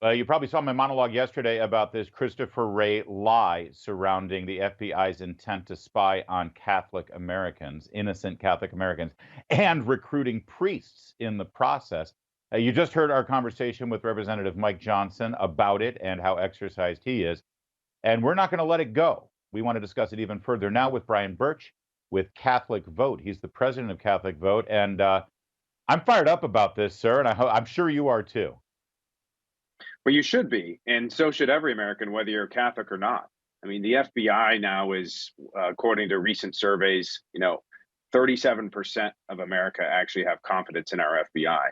You probably saw my monologue yesterday about this Christopher Wray lie surrounding the FBI's intent to spy on Catholic Americans, innocent Catholic Americans, and recruiting priests in the process. You just heard our conversation with Representative Mike Johnson about it and how exercised he is. And we're not going to let it go. We want to discuss it even further now with Brian Burch with Catholic Vote. He's the president of Catholic Vote. And I'm fired up about this, sir, and I'm sure you are too. Well, you should be, and so should every American, whether you're Catholic or not. I mean, the FBI now is, according to recent surveys, 37% of America actually have confidence in our FBI.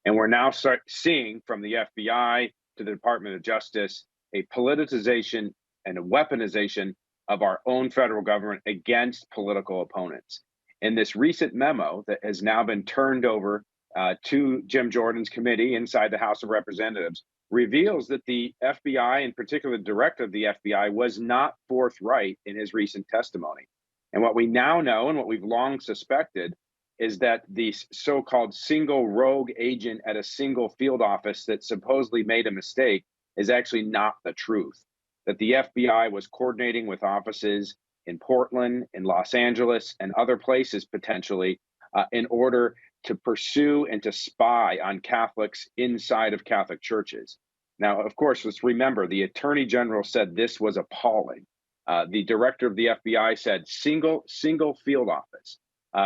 And we're now seeing from the FBI to the Department of Justice a politicization and a weaponization of our own federal government against political opponents. In this recent memo that has now been turned over to Jim Jordan's committee inside the House of Representatives, reveals that the FBI, in particular the director of the FBI, was not forthright in his recent testimony. And what we now know and what we've long suspected is that the so-called single rogue agent at a single field office that supposedly made a mistake is actually not the truth. That the FBI was coordinating with offices in Portland, in Los Angeles, and other places potentially in order to pursue and to spy on Catholics inside of Catholic churches. Now, of course, let's remember the Attorney General said this was appalling. The director of the FBI said single field office.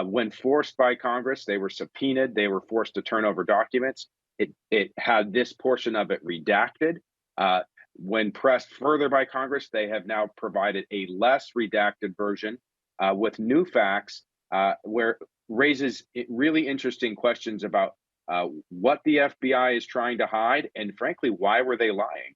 When forced by Congress, they were subpoenaed. They were forced to turn over documents. It had this portion of it redacted. When pressed further by Congress, they have now provided a less redacted version with new facts, where raises really interesting questions about what the FBI is trying to hide, and frankly, why were they lying?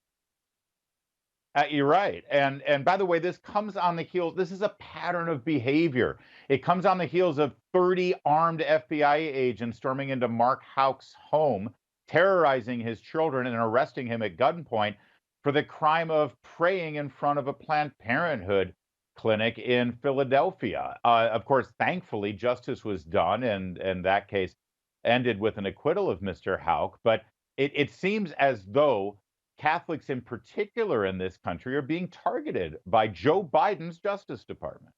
You're right. And by the way, this comes on the heels. This is a pattern of behavior. It comes on the heels of 30 armed FBI agents storming into Mark Houck's home, terrorizing his children and arresting him at gunpoint for the crime of praying in front of a Planned Parenthood clinic in Philadelphia. Of course, thankfully, justice was done, and that case ended with an acquittal of Mr. Houck. But it seems as though Catholics in particular in this country are being targeted by Joe Biden's Justice Department.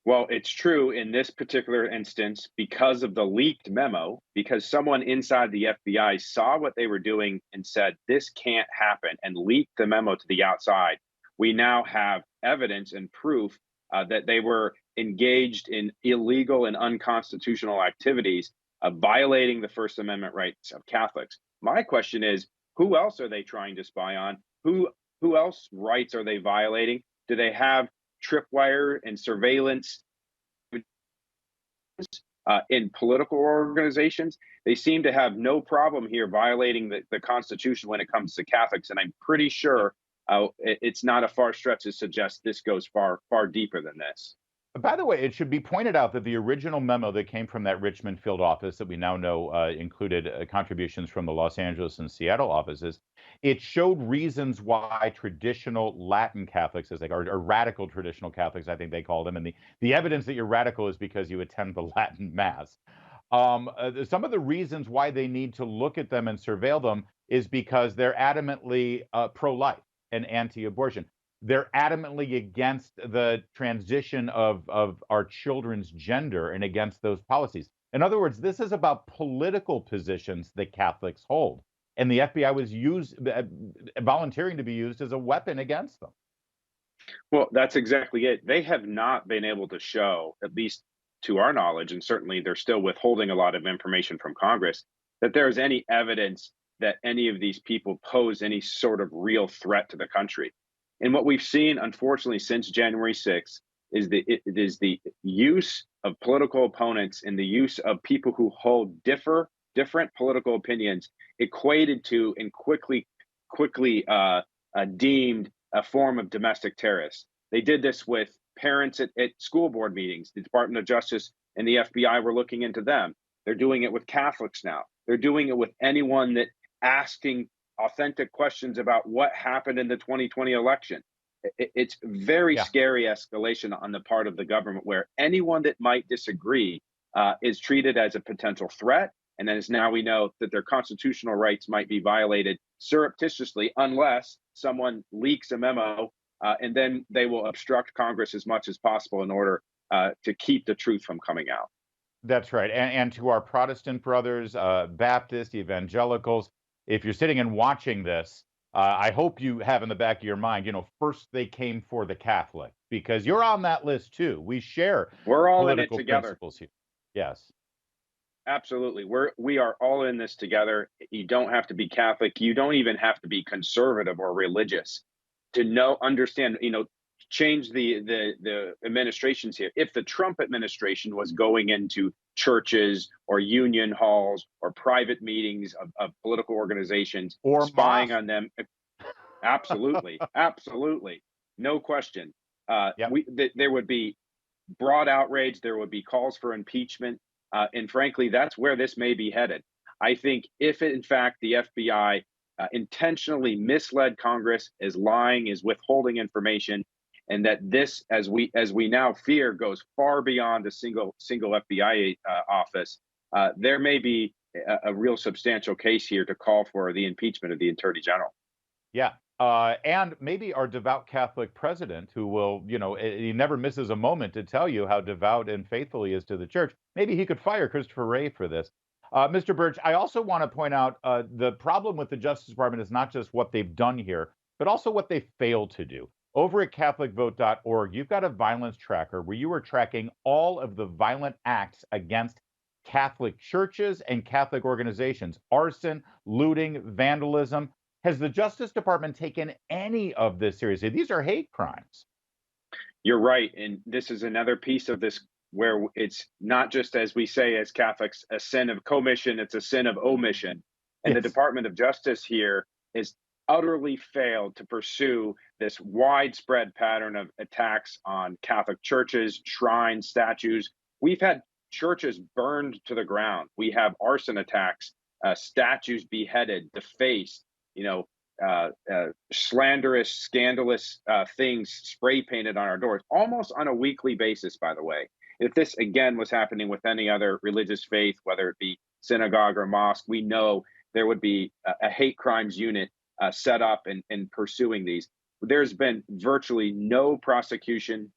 Well, it's true in this particular instance because of the leaked memo, because someone inside the FBI saw what they were doing and said, this can't happen, and leaked the memo to the outside. We now have evidence and proof that they were engaged in illegal and unconstitutional activities, violating the First Amendment rights of Catholics. My question is, who else are they trying to spy on? Who else rights are they violating? Do they have tripwire and surveillance in political organizations? They seem to have no problem here violating the Constitution when it comes to Catholics, and I'm pretty sure it's not a far stretch to suggest this goes far deeper than this. By the way, it should be pointed out that the original memo that came from that Richmond field office that we now know included contributions from the Los Angeles and Seattle offices. It showed reasons why traditional Latin Catholics, as they are, or radical traditional Catholics, I think they call them, and the evidence that you're radical is because you attend the Latin Mass. Some of the reasons why they need to look at them and surveil them is because they're adamantly pro-life and anti-abortion. They're adamantly against the transition of our children's gender and against those policies. In other words, this is about political positions that Catholics hold. And the FBI was volunteering to be used as a weapon against them. Well, that's exactly it. They have not been able to show, at least to our knowledge, and certainly they're still withholding a lot of information from Congress, that there is any evidence that any of these people pose any sort of real threat to the country. And what we've seen, unfortunately, since January 6th is the use of political opponents and the use of people who hold different political opinions equated to and quickly deemed a form of domestic terrorists. They did this with parents at school board meetings. The Department of Justice and the FBI were looking into them. They're doing it with Catholics now. They're doing it with anyone that asking authentic questions about what happened in the 2020 election. It's very scary escalation on the part of the government, where anyone that might disagree is treated as a potential threat And then as now we know that their constitutional rights might be violated surreptitiously unless someone leaks a memo, and then they will obstruct Congress as much as possible in order to keep the truth from coming out. That's right. And to our Protestant brothers, Baptist, evangelicals, if you're sitting and watching this, I hope you have in the back of your mind, first they came for the Catholic, because you're on that list too. We share We're all in it political together. principles here. Yes. Absolutely. We are all in this together. You don't have to be Catholic. You don't even have to be conservative or religious to understand, change the administrations here. If the Trump administration was going into churches or union halls or private meetings of political organizations, Or spying mosque. on them, absolutely, absolutely, no question. Yep. There would be broad outrage. There would be calls for impeachment. And frankly, that's where this may be headed. I think if, in fact, the FBI intentionally misled Congress, is lying, is withholding information, and that this, as we now fear, goes far beyond a single FBI office, there may be a real substantial case here to call for the impeachment of the Attorney General. Yeah. And maybe our devout Catholic president, who will, he never misses a moment to tell you how devout and faithful he is to the church. Maybe he could fire Christopher Wray for this. Mr. Burch, I also want to point out the problem with the Justice Department is not just what they've done here, but also what they failed to do. Over at CatholicVote.org, you've got a violence tracker where you are tracking all of the violent acts against Catholic churches and Catholic organizations: arson, looting, vandalism. Has the Justice Department taken any of this seriously? These are hate crimes. You're right. And this is another piece of this where it's not just, as we say as Catholics, a sin of commission, it's a sin of omission. And the Yes. Department of Justice here is utterly failed to pursue this widespread pattern of attacks on Catholic churches, shrines, statues. We've had churches burned to the ground. We have arson attacks, statues beheaded, defaced, slanderous, scandalous things spray painted on our doors almost on a weekly basis, by the way. If this again was happening with any other religious faith, whether it be synagogue or mosque, we know there would be a hate crimes unit set up and pursuing these. There's been virtually no prosecutions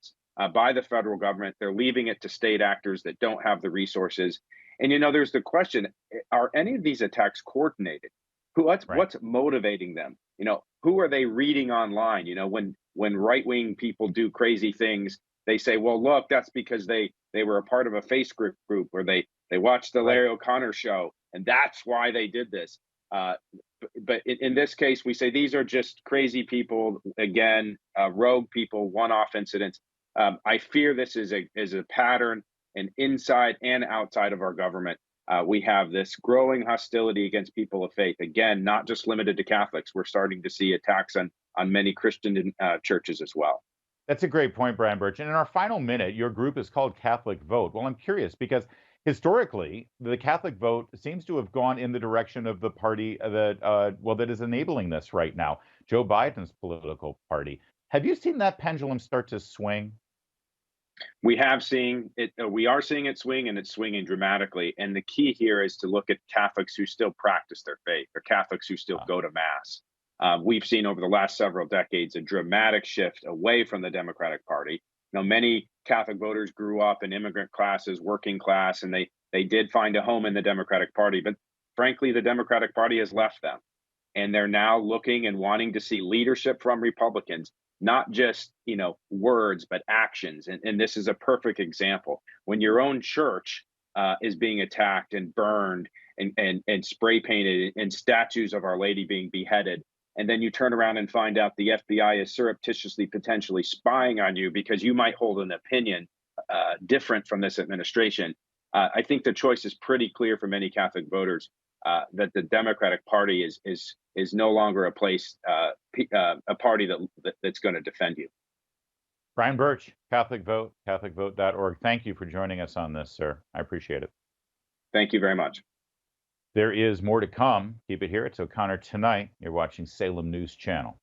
by the federal government. They're leaving it to state actors that don't have the resources. And there's the question: are any of these attacks coordinated? Right. What's motivating them? Who are they reading online? When right wing people do crazy things, they say, well, look, that's because they were a part of a Facebook group, or they watched the Right. Larry O'Connor show, and that's why they did this. But in this case, we say these are just crazy people, again, rogue people, one-off incidents. I fear this is a pattern, and inside and outside of our government, we have this growing hostility against people of faith. Again, not just limited to Catholics. We're starting to see attacks on many Christian churches as well. That's a great point, Brian Burch. And in our final minute, your group is called Catholic Vote. Well, I'm curious because historically, the Catholic vote seems to have gone in the direction of the party that is enabling this right now, Joe Biden's political party. Have you seen that pendulum start to swing? We have seen it. We are seeing it swing, and it's swinging dramatically. And the key here is to look at Catholics who still practice their faith, or Catholics who still go to mass. We've seen over the last several decades a dramatic shift away from the Democratic Party. Many Catholic voters grew up in immigrant classes, working class, and they did find a home in the Democratic Party. But frankly, the Democratic Party has left them, and they're now looking and wanting to see leadership from Republicans, not just words but actions. And this is a perfect example. When your own church is being attacked and burned and spray painted, and statues of Our Lady being beheaded, and then you turn around and find out the FBI is surreptitiously potentially spying on you because you might hold an opinion different from this administration. I think the choice is pretty clear for many Catholic voters, that the Democratic Party is no longer a party that's going to defend you. Brian Burch, Catholic Vote, CatholicVote.org. Thank you for joining us on this, sir. I appreciate it. Thank you very much. There is more to come. Keep it here. It's O'Connor Tonight. You're watching Salem News Channel.